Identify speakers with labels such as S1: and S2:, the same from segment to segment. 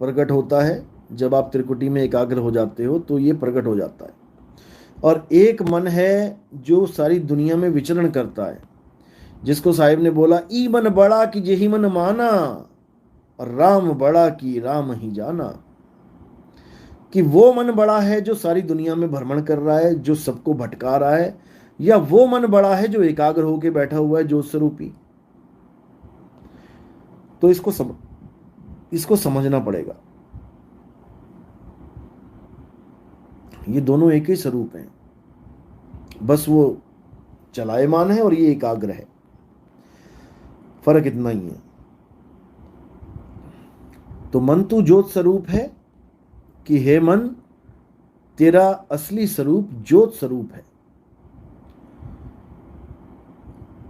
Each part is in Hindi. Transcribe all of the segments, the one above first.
S1: प्रकट होता है, जब आप त्रिकुटी में एकाग्र हो जाते हो तो ये प्रकट हो जाता है। और एक मन है जो सारी दुनिया में विचरण करता है, जिसको साहिब ने बोला, ई मन बड़ा कि जेही मन माना, और राम बड़ा कि राम ही जाना। कि वो मन बड़ा है जो सारी दुनिया में भ्रमण कर रहा है, जो सबको भटका रहा है, या वो मन बड़ा है जो एकाग्र होकर बैठा हुआ है ज्योत स्वरूपी। तो इसको समझना पड़ेगा। ये दोनों एक ही स्वरूप हैं, बस वो चलायमान है और ये एकाग्र है, फर्क इतना ही है। तो मन तू ज्योत स्वरूप है कि हे मन तेरा असली स्वरूप ज्योत स्वरूप है।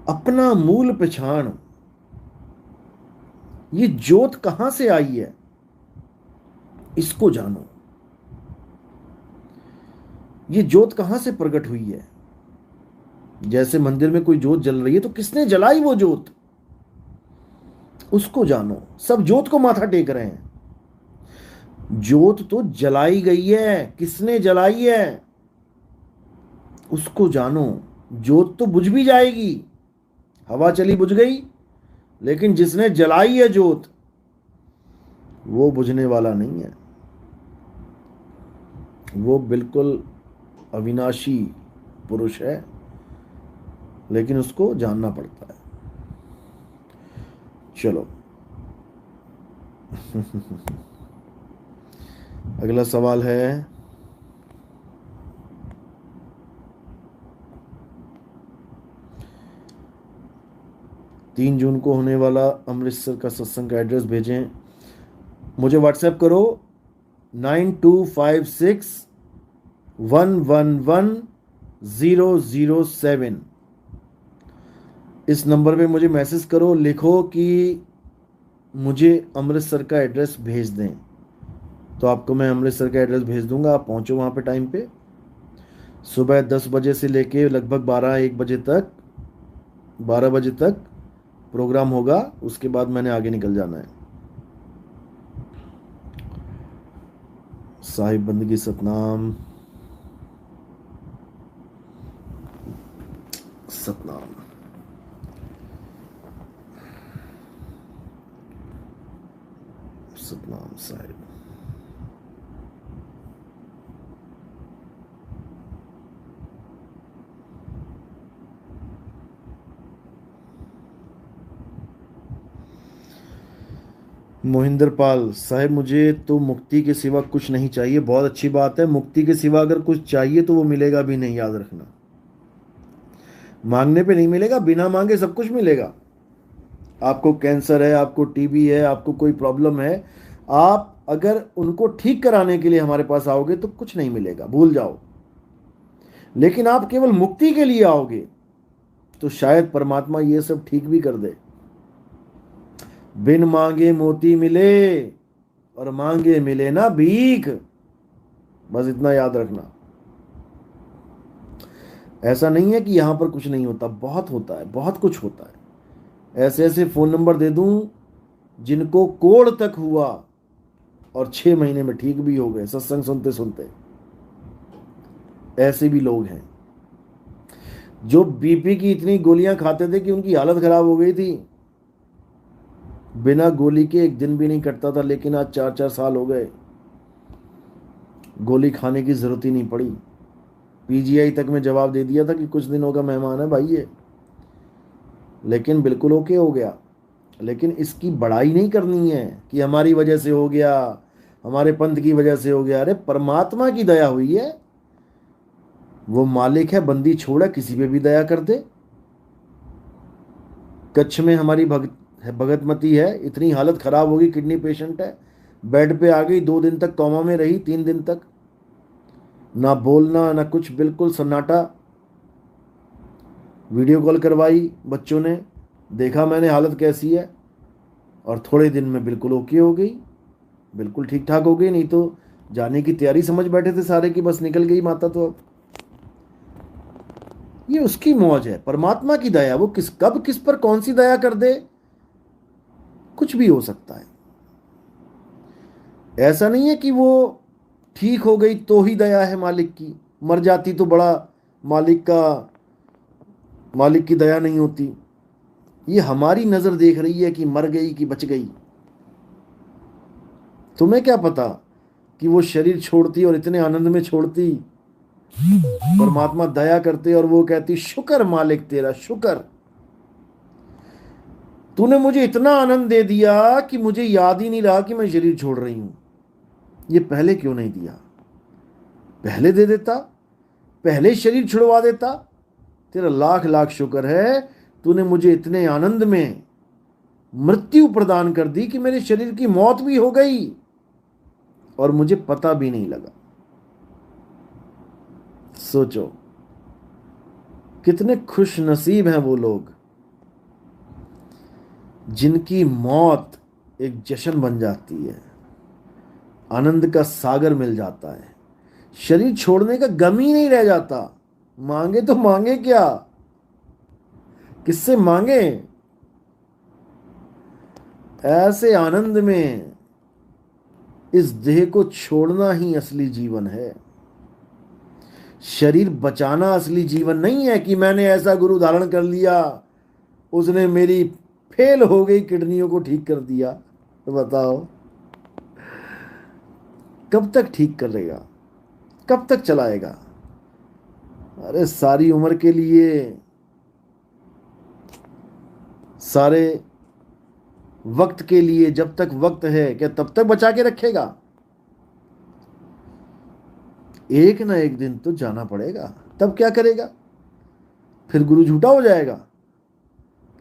S1: अपना मूल पहचान, ये ज्योत कहां से आई है इसको जानो। ये ज्योत कहां से प्रकट हुई है। जैसे मंदिर में कोई ज्योत जल रही है तो किसने जलाई वो ज्योत, उसको जानो। सब ज्योत को माथा टेक रहे हैं, ज्योत तो जलाई गई है, किसने जलाई है उसको जानो। ज्योत तो बुझ भी जाएगी, हवा चली बुझ गई, लेकिन जिसने जलाई है ज्योत वो बुझने वाला नहीं है, वो बिल्कुल अविनाशी पुरुष है, लेकिन उसको जानना पड़ता है। चलो अगला सवाल है, तीन जून को होने वाला अमृतसर का सत्संग का एड्रेस भेजें। मुझे व्हाट्सएप करो 9256111007। इस नंबर पे मुझे मैसेज करो, लिखो कि मुझे अमृतसर का एड्रेस भेज दें, तो आपको मैं अमृतसर का एड्रेस भेज दूंगा। आप पहुंचो वहाँ पे टाइम पे। सुबह 10 बजे से लेके लगभग 12 बजे तक प्रोग्राम होगा, उसके बाद मैंने आगे निकल जाना है। साहिब बंदगी सतनाम सतनाम। सतनाम साहिब। मोहिंदर पाल साहब, मुझे तो मुक्ति के सिवा कुछ नहीं चाहिए। बहुत अच्छी बात है, मुक्ति के सिवा अगर कुछ चाहिए तो वो मिलेगा भी नहीं, याद रखना। मांगने पे नहीं मिलेगा, बिना मांगे सब कुछ मिलेगा। आपको कैंसर है, आपको टीबी है, आपको कोई प्रॉब्लम है, आप अगर उनको ठीक कराने के लिए हमारे पास आओगे तो कुछ नहीं मिलेगा, भूल जाओ। लेकिन आप केवल मुक्ति के लिए आओगे तो शायद परमात्मा ये सब ठीक भी कर दे। बिन मांगे मोती मिले और मांगे मिले ना भीख, बस इतना याद रखना। ऐसा नहीं है कि यहां पर कुछ नहीं होता, बहुत होता है, बहुत कुछ होता है। ऐसे ऐसे फोन नंबर दे दूं जिनको कोढ़ तक हुआ और 6 महीने में ठीक भी हो गए, सत्संग सुनते सुनते। ऐसे भी लोग हैं जो बीपी की इतनी गोलियां खाते थे कि उनकी हालत खराब हो गई थी, बिना गोली के एक दिन भी नहीं कटता था, लेकिन आज 4-4 साल हो गए, गोली खाने की जरूरत ही नहीं पड़ी। पीजीआई तक में जवाब दे दिया था कि कुछ दिनों का मेहमान है भाई ये, लेकिन बिल्कुल ओके हो गया। लेकिन इसकी बड़ाई नहीं करनी है कि हमारी वजह से हो गया, हमारे पंथ की वजह से हो गया। अरे परमात्मा की दया हुई है, वो मालिक है, बंदी छोड़ा किसी पे भी दया कर दे। कच्छ में हमारी भगतमती है, इतनी हालत खराब होगी, किडनी पेशेंट है, बेड पे आ गई, 2 दिन तक कोमा में रही, 3 दिन तक ना बोलना ना कुछ, बिल्कुल सन्नाटा। वीडियो कॉल करवाई, बच्चों ने देखा मैंने हालत कैसी है, और थोड़े दिन में बिल्कुल ओके हो गई, बिल्कुल ठीक ठाक हो गई। नहीं तो जाने की तैयारी समझ बैठे थे सारे की, बस निकल गई माता। तो अब ये उसकी मौज है, परमात्मा की दया। वो कब किस पर कौन सी दया कर दे, कुछ भी हो सकता है। ऐसा नहीं है कि वो ठीक हो गई तो ही दया है मालिक की, मर जाती तो बड़ा मालिक की दया नहीं होती। ये हमारी नजर देख रही है कि मर गई कि बच गई। तुम्हें क्या पता कि वो शरीर छोड़ती और इतने आनंद में छोड़ती, परमात्मा दया करते और वो कहती शुक्र मालिक तेरा, शुक्र तूने मुझे इतना आनंद दे दिया कि मुझे याद ही नहीं रहा कि मैं शरीर छोड़ रही हूं। ये पहले क्यों नहीं दिया? पहले दे देता, पहले शरीर छुड़वा देता। तेरा लाख लाख शुक्र है, तूने मुझे इतने आनंद में मृत्यु प्रदान कर दी कि मेरे शरीर की मौत भी हो गई और मुझे पता भी नहीं लगा। सोचो कितने खुश नसीब हैं वो लोग जिनकी मौत एक जश्न बन जाती है, आनंद का सागर मिल जाता है, शरीर छोड़ने का गम ही नहीं रह जाता। मांगे तो मांगे क्या, किससे मांगे? ऐसे आनंद में इस देह को छोड़ना ही असली जीवन है। शरीर बचाना असली जीवन नहीं है कि मैंने ऐसा गुरु धारण कर लिया, उसने मेरी फेल हो गई किडनियों को ठीक कर दिया। तो बताओ कब तक ठीक करेगा, कब तक चलाएगा? अरे सारी उम्र के लिए, सारे वक्त के लिए, जब तक वक्त है क्या तब तक बचा के रखेगा? एक ना एक दिन तो जाना पड़ेगा, तब क्या करेगा? फिर गुरु झूठा हो जाएगा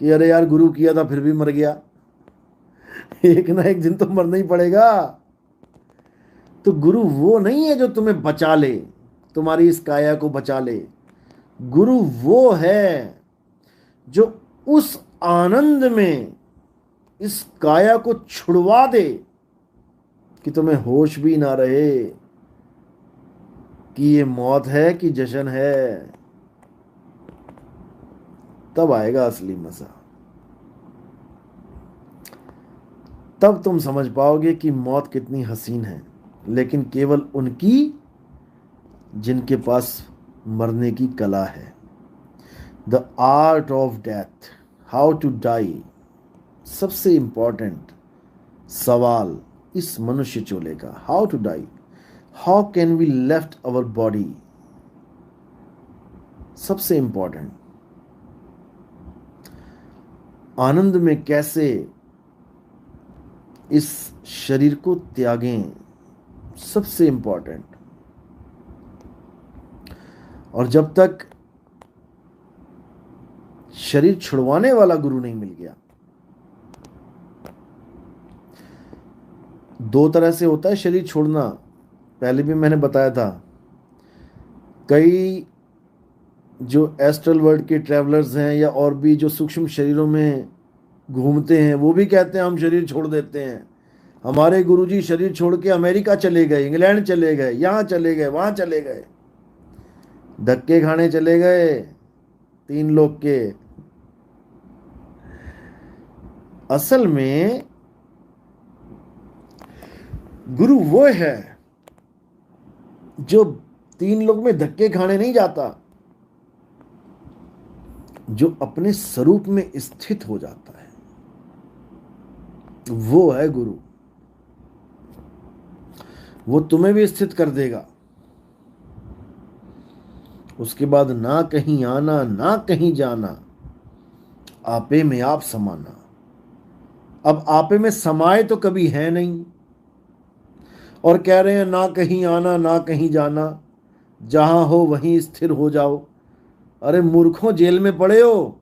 S1: कि अरे यार गुरु किया था फिर भी मर गया। एक ना एक दिन तो मरना ही पड़ेगा। तो गुरु वो नहीं है जो तुम्हें बचा ले, तुम्हारी इस काया को बचा ले। गुरु वो है जो उस आनंद में इस काया को छुड़वा दे कि तुम्हें होश भी ना रहे कि ये मौत है कि जश्न है। तब आएगा असली मजा, तब तुम समझ पाओगे कि मौत कितनी हसीन है, लेकिन केवल उनकी जिनके पास मरने की कला है। The art of death, how to die, सबसे इंपॉर्टेंट सवाल इस मनुष्य चोले का। How to die, how can we left our body, सबसे इंपॉर्टेंट। आनंद में कैसे इस शरीर को त्यागें, सबसे इंपॉर्टेंट। और जब तक शरीर छुड़वाने वाला गुरु नहीं मिल गया, दो तरह से होता है शरीर छोड़ना, पहले भी मैंने बताया था। कई जो एस्ट्रल वर्ल्ड के ट्रैवलर्स हैं या और भी जो सूक्ष्म शरीरों में घूमते हैं, वो भी कहते हैं हम शरीर छोड़ देते हैं। हमारे गुरुजी शरीर छोड़ के अमेरिका चले गए, इंग्लैंड चले गए, यहाँ चले गए, वहाँ चले गए, धक्के खाने चले गए 3 लोग के। असल में गुरु वो है जो 3 लोग में धक्के खाने नहीं जाता, जो अपने स्वरूप में स्थित हो जाता है, वो है गुरु। वो तुम्हें भी स्थित कर देगा। उसके बाद ना कहीं आना ना कहीं जाना, आपे में आप समाना। अब आपे में समाये तो कभी है नहीं, और कह रहे हैं ना कहीं आना ना कहीं जाना, जहां हो वहीं स्थिर हो जाओ। अरे मूर्खों, जेल में पड़े हो,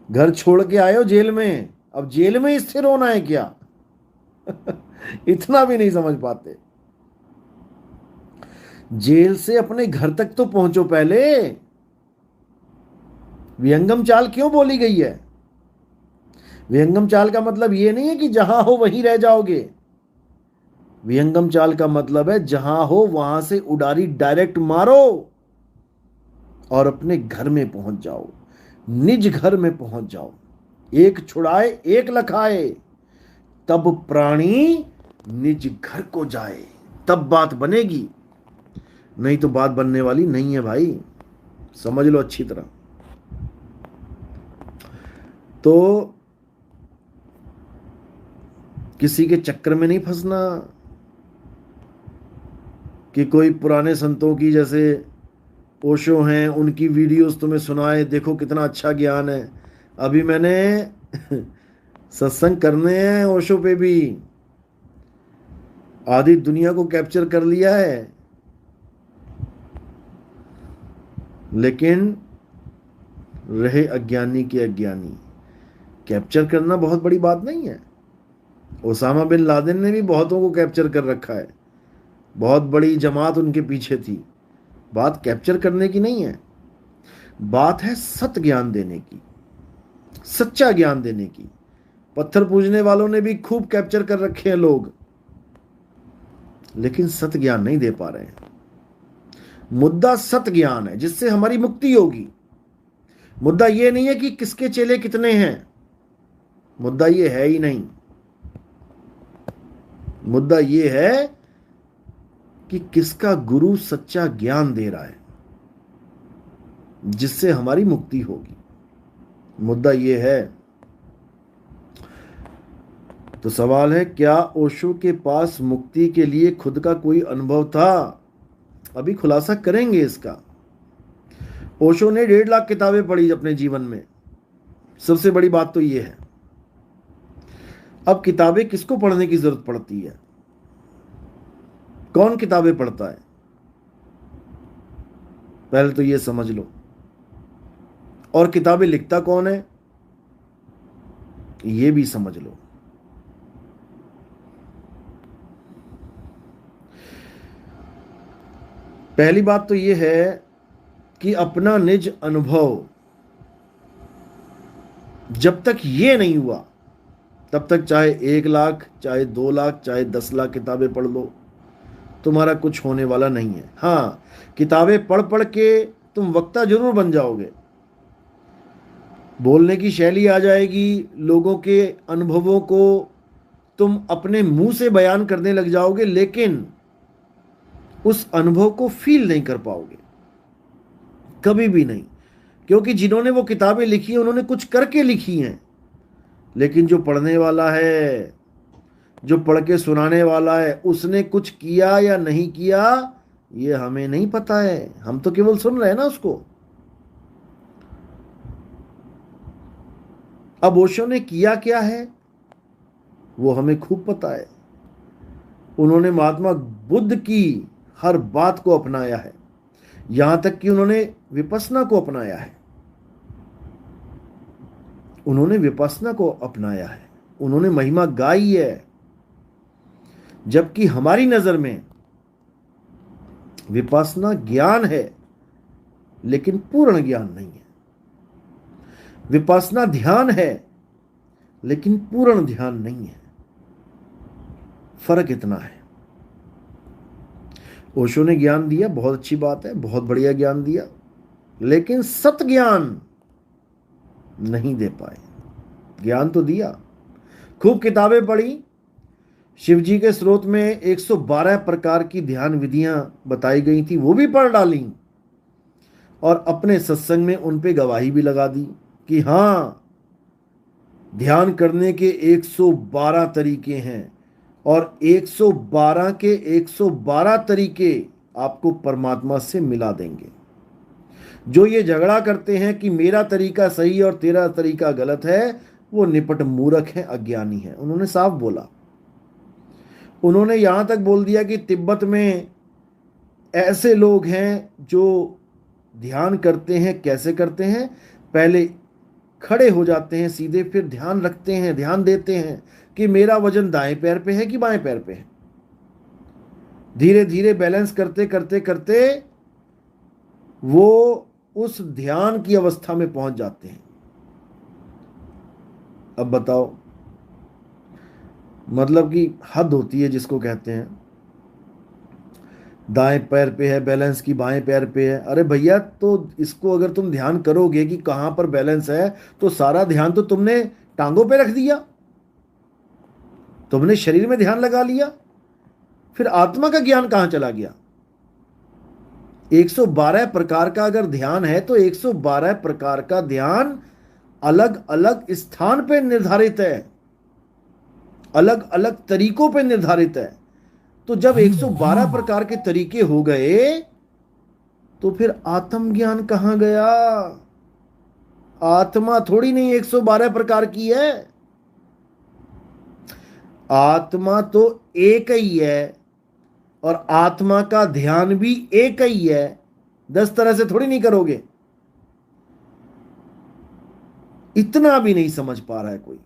S1: घर छोड़ के आए हो जेल में, अब जेल में स्थिर होना है क्या? इतना भी नहीं समझ पाते। जेल से अपने घर तक तो पहुंचो पहले। विहंगम चाल क्यों बोली गई है? विहंगम चाल का मतलब यह नहीं है कि जहां हो वहीं रह जाओगे। विहंगम चाल का मतलब है जहां हो वहां से उडारी डायरेक्ट मारो और अपने घर में पहुंच जाओ, निज घर में पहुंच जाओ। एक छुड़ाए एक लखाए, तब प्राणी निज घर को जाए, तब बात बनेगी, नहीं तो बात बनने वाली नहीं है भाई, समझ लो अच्छी तरह। तो किसी के चक्कर में नहीं फंसना कि कोई पुराने संतों की, जैसे ओशो हैं, उनकी वीडियोस तुम्हें सुनाए, देखो कितना अच्छा ज्ञान है। अभी मैंने सत्संग करने हैं ओशो पे भी, आधी दुनिया को कैप्चर कर लिया है, लेकिन रहे अज्ञानी के अज्ञानी। कैप्चर करना बहुत बड़ी बात नहीं है। ओसामा बिन लादेन ने भी बहुतों को कैप्चर कर रखा है, बहुत बड़ी जमात उनके पीछे थी। बात कैप्चर करने की नहीं है, बात है सत्य ज्ञान देने की, सच्चा ज्ञान देने की। पत्थर पूजने वालों ने भी खूब कैप्चर कर रखे हैं लोग, लेकिन सत्य ज्ञान नहीं दे पा रहे हैं। मुद्दा सत्य ज्ञान है जिससे हमारी मुक्ति होगी। मुद्दा यह नहीं है कि किसके चेले कितने हैं, मुद्दा यह है ही नहीं। मुद्दा यह है कि किसका गुरु सच्चा ज्ञान दे रहा है जिससे हमारी मुक्ति होगी। मुद्दा यह है। तो सवाल है, क्या ओशो के पास मुक्ति के लिए खुद का कोई अनुभव था? अभी खुलासा करेंगे इसका। ओशो ने 1.5 लाख किताबें पढ़ी अपने जीवन में, सबसे बड़ी बात तो यह है। अब किताबें किसको पढ़ने की जरूरत पड़ती है? कौन किताबें पढ़ता है? पहले तो यह समझ लो। और किताबें लिखता कौन है, यह भी समझ लो। पहली बात तो यह है कि अपना निज अनुभव जब तक ये नहीं हुआ, तब तक चाहे 1 लाख, चाहे 2 लाख, चाहे 10 लाख किताबें पढ़ लो, तुम्हारा कुछ होने वाला नहीं है। हाँ, किताबें पढ़ पढ़ के तुम वक्ता जरूर बन जाओगे, बोलने की शैली आ जाएगी, लोगों के अनुभवों को तुम अपने मुंह से बयान करने लग जाओगे, लेकिन उस अनुभव को फील नहीं कर पाओगे, कभी भी नहीं। क्योंकि जिन्होंने वो किताबें लिखी हैं उन्होंने कुछ करके लिखी हैं, लेकिन जो पढ़ने वाला है, जो पढ़ के सुनाने वाला है, उसने कुछ किया या नहीं किया ये हमें नहीं पता है। हम तो केवल सुन रहे हैं ना उसको। अब ओशो ने किया क्या है वो हमें खूब पता है। उन्होंने महात्मा बुद्ध की हर बात को अपनाया है, यहां तक कि उन्होंने विपस्सना को अपनाया है। उन्होंने विपस्सना को अपनाया है, उन्होंने महिमा गाई है। जबकि हमारी नजर में विपस्सना ज्ञान है, लेकिन पूर्ण ज्ञान नहीं है। विपस्सना ध्यान है, लेकिन पूर्ण ध्यान नहीं है। फर्क इतना है। ओशो ने ज्ञान दिया, बहुत अच्छी बात है, बहुत बढ़िया ज्ञान दिया, लेकिन सत ज्ञान नहीं दे पाए। ज्ञान तो दिया, खूब किताबें पढ़ी, शिवजी के स्रोत में 112 प्रकार की ध्यान विधियां बताई गई थी, वो भी पढ़ डाली, और अपने सत्संग में उन पे गवाही भी लगा दी कि हां, ध्यान करने के 112 तरीके हैं, और 112 के 112 तरीके आपको परमात्मा से मिला देंगे। जो ये झगड़ा करते हैं कि मेरा तरीका सही और तेरा तरीका गलत है, वो निपट मूर्ख है, अज्ञानी है। उन्होंने साफ बोला। उन्होंने यहां तक बोल दिया कि तिब्बत में ऐसे लोग हैं जो ध्यान करते हैं। कैसे करते हैं? पहले खड़े हो जाते हैं सीधे, फिर ध्यान रखते हैं, ध्यान देते हैं कि मेरा वजन दाएं पैर पे है कि बाएं पैर पे है। धीरे धीरे बैलेंस करते करते करते वो उस ध्यान की अवस्था में पहुंच जाते हैं। अब बताओ, मतलब कि हद होती है जिसको कहते हैं। दाएं पैर पे है बैलेंस की बाएं पैर पे है। अरे भैया, तो इसको अगर तुम ध्यान करोगे कि कहां पर बैलेंस है, तो सारा ध्यान तो तुमने टांगों पे रख दिया। तुमने शरीर में ध्यान लगा लिया, फिर आत्मा का ज्ञान कहां चला गया? 112 प्रकार का अगर ध्यान है तो 112 प्रकार का ध्यान अलग अलग स्थान पे निर्धारित है, अलग अलग तरीकों पे निर्धारित है। तो जब 112 प्रकार के तरीके हो गए तो फिर आत्म ज्ञान कहां गया? आत्मा थोड़ी नहीं 112 प्रकार की है, आत्मा तो एक ही है, और आत्मा का ध्यान भी एक ही है। 10 तरह से थोड़ी नहीं करोगे। इतना भी नहीं समझ पा रहा है कोई,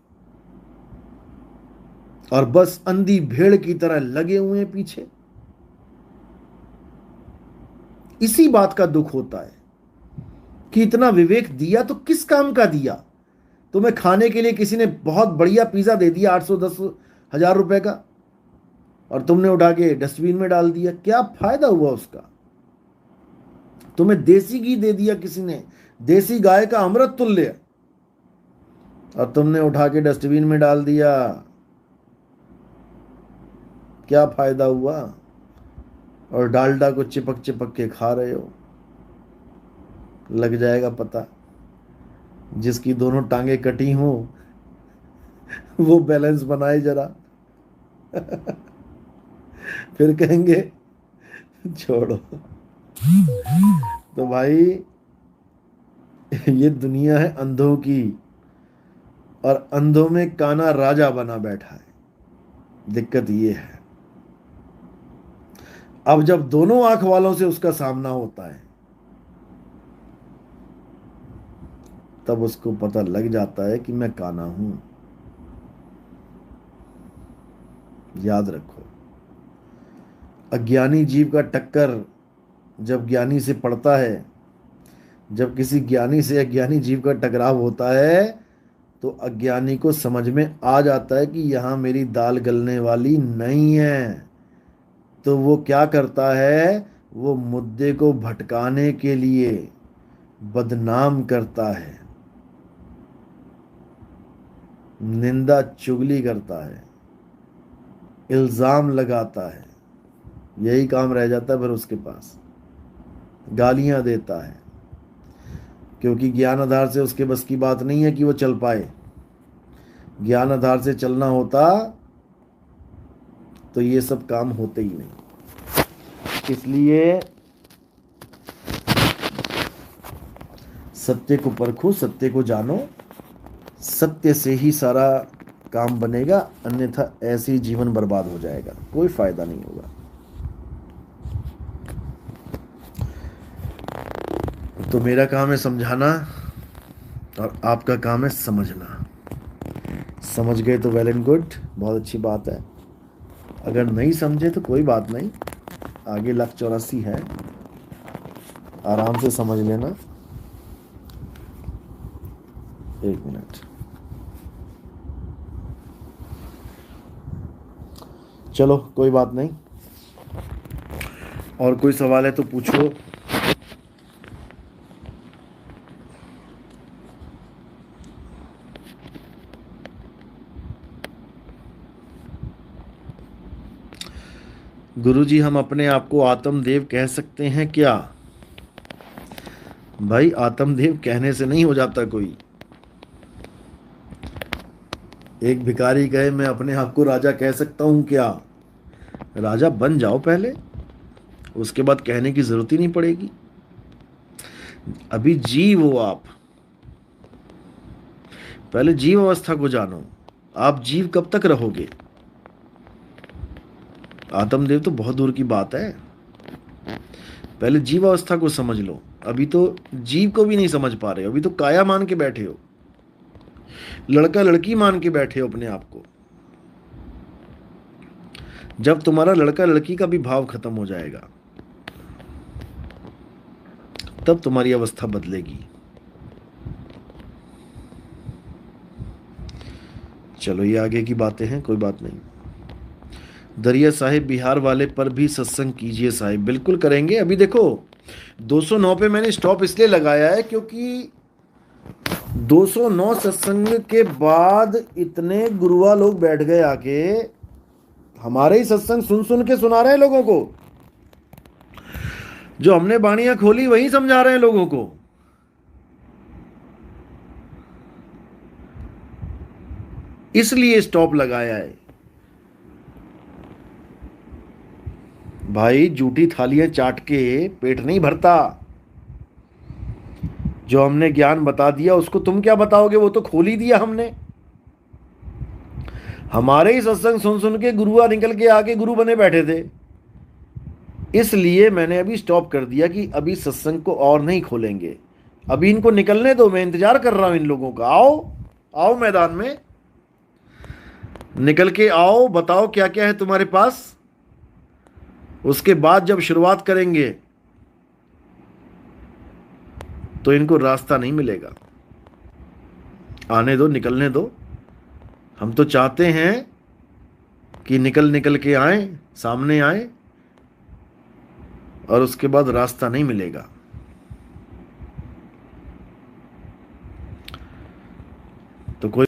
S1: और बस अंधी भेड़ की तरह लगे हुए हैं पीछे। इसी बात का दुख होता है कि इतना विवेक दिया तो किस काम का दिया? तुम्हें खाने के लिए किसी ने बहुत बढ़िया पिज्जा दे दिया 810,000 रुपए का, और तुमने उठा के डस्टबिन में डाल दिया। क्या फायदा हुआ उसका? तुम्हें देसी घी दे दिया किसी ने, देसी गाय का अमृत तुल्य, और तुमने उठा के डस्टबिन में डाल दिया। क्या फायदा हुआ? और डालडा को चिपक चिपक के खा रहे हो। लग जाएगा पता। जिसकी दोनों टांगे कटी हो वो बैलेंस बनाए जरा। फिर कहेंगे छोड़ो। तो भाई ये दुनिया है अंधों की, और अंधों में काना राजा बना बैठा है। दिक्कत ये है, अब जब दोनों आंख वालों से उसका सामना होता है तब उसको पता लग जाता है कि मैं काना हूं। याद रखो, अज्ञानी जीव का टक्कर जब ज्ञानी से पड़ता है, जब किसी ज्ञानी से अज्ञानी जीव का टकराव होता है, तो अज्ञानी को समझ में आ जाता है कि यहां मेरी दाल गलने वाली नहीं है। तो वो क्या करता है? वो मुद्दे को भटकाने के लिए बदनाम करता है, निंदा चुगली करता है, इल्जाम लगाता है। यही काम रह जाता है फिर उसके पास। गालियां देता है, क्योंकि ज्ञान आधार से उसके बस की बात नहीं है कि वो चल पाए। ज्ञान आधार से चलना होता तो ये सब काम होते ही नहीं। इसलिए सत्य को परखो, सत्य को जानो, सत्य से ही सारा काम बनेगा, अन्यथा ऐसे ही जीवन बर्बाद हो जाएगा, कोई फायदा नहीं होगा। तो मेरा काम है समझाना, और आपका काम है समझना। समझ गए तो वेल एंड गुड, बहुत अच्छी बात है। अगर नहीं समझे तो कोई बात नहीं, आगे 184 है, आराम से समझ लेना। 1 मिनट, चलो कोई बात नहीं। और कोई सवाल है तो पूछो। गुरुजी, हम अपने आप को आत्मदेव कह सकते हैं क्या? भाई, आत्मदेव कहने से नहीं हो जाता कोई। एक भिखारी कहे मैं अपने आप को राजा कह सकता हूं क्या? राजा बन जाओ पहले, उसके बाद कहने की जरूरत ही नहीं पड़ेगी। अभी जीव हो आप, पहले जीव अवस्था को जानो। आप जीव कब तक रहोगे? आत्मदेव तो बहुत दूर की बात है। पहले जीव अवस्था को समझ लो। अभी तो जीव को भी नहीं समझ पा रहे हो, अभी तो काया मान के बैठे हो, लड़का लड़की मान के बैठे हो अपने आप को। जब तुम्हारा लड़का लड़की का भी भाव खत्म हो जाएगा तब तुम्हारी अवस्था बदलेगी। चलो, ये आगे की बातें हैं, कोई बात नहीं। दरिया साहिब, बिहार वाले पर भी सत्संग कीजिए साहिब। बिल्कुल करेंगे। अभी देखो 209 पे मैंने स्टॉप इसलिए लगाया है क्योंकि 209 सत्संग के बाद इतने गुरुआ लोग बैठ गए आके, हमारे ही सत्संग सुन सुन के सुना रहे हैं लोगों को। जो हमने बाणियां खोली वही समझा रहे हैं लोगों को। इसलिए स्टॉप लगाया है। भाई जूठी थालियां चाट के पेट नहीं भरता। जो हमने ज्ञान बता दिया उसको तुम क्या बताओगे, वो तो खोल ही दिया हमने। हमारे ही सत्संग सुन सुन के गुरुआ निकल के आके गुरु बने बैठे थे। इसलिए मैंने अभी स्टॉप कर दिया कि अभी सत्संग को और नहीं खोलेंगे, अभी इनको निकलने दो। मैं इंतजार कर रहा हूं इन लोगों का। आओ आओ मैदान में निकल के आओ, बताओ क्या क्या है तुम्हारे पास। उसके बाद जब शुरुआत करेंगे तो इनको रास्ता नहीं मिलेगा। आने दो, निकलने दो। हम तो चाहते हैं कि निकल निकल के आए, सामने आए, और उसके बाद रास्ता नहीं मिलेगा। तो कोई